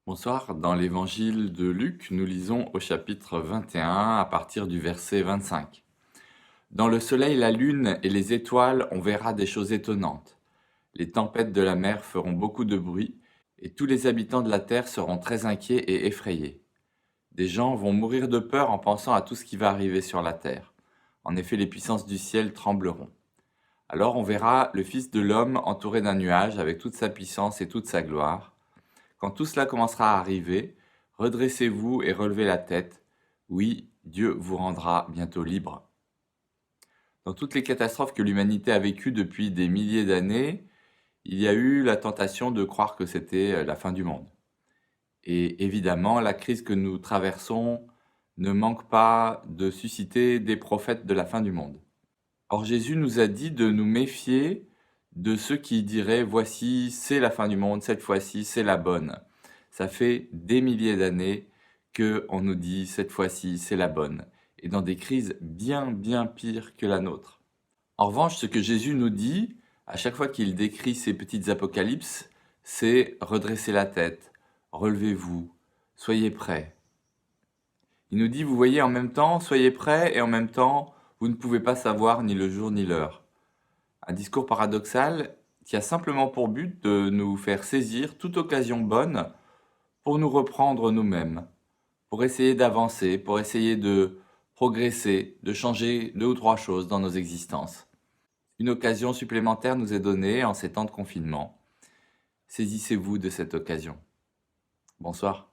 Bonsoir, dans l'évangile de Luc, nous lisons au chapitre 21 à partir du verset 25. Dans le soleil, la lune et les étoiles, on verra des choses étonnantes. Les tempêtes de la mer feront beaucoup de bruit et tous les habitants de la terre seront très inquiets et effrayés. Des gens vont mourir de peur en pensant à tout ce qui va arriver sur la terre. En effet, les puissances du ciel trembleront. Alors on verra le Fils de l'homme entouré d'un nuage avec toute sa puissance et toute sa gloire. Quand tout cela commencera à arriver, redressez-vous et relevez la tête. Oui, Dieu vous rendra bientôt libre. Dans toutes les catastrophes que l'humanité a vécues depuis des milliers d'années, il y a eu la tentation de croire que c'était la fin du monde. Et évidemment, la crise que nous traversons ne manque pas de susciter des prophètes de la fin du monde. Or Jésus nous a dit de nous méfier de ceux qui diraient « Voici, c'est la fin du monde, cette fois-ci, c'est la bonne ». Ça fait des milliers d'années qu'on nous dit « Cette fois-ci, c'est la bonne ». Et dans des crises bien, bien pires que la nôtre. En revanche, ce que Jésus nous dit, à chaque fois qu'il décrit ces petites apocalypses, c'est « Redressez la tête, relevez-vous, soyez prêts ». Il nous dit « Vous voyez, en même temps, soyez prêts et en même temps, vous ne pouvez pas savoir ni le jour ni l'heure ». Un discours paradoxal qui a simplement pour but de nous faire saisir toute occasion bonne pour nous reprendre nous-mêmes, pour essayer d'avancer, pour essayer de progresser, de changer 2 ou 3 choses dans nos existences. Une occasion supplémentaire nous est donnée en ces temps de confinement. Saisissez-vous de cette occasion. Bonsoir.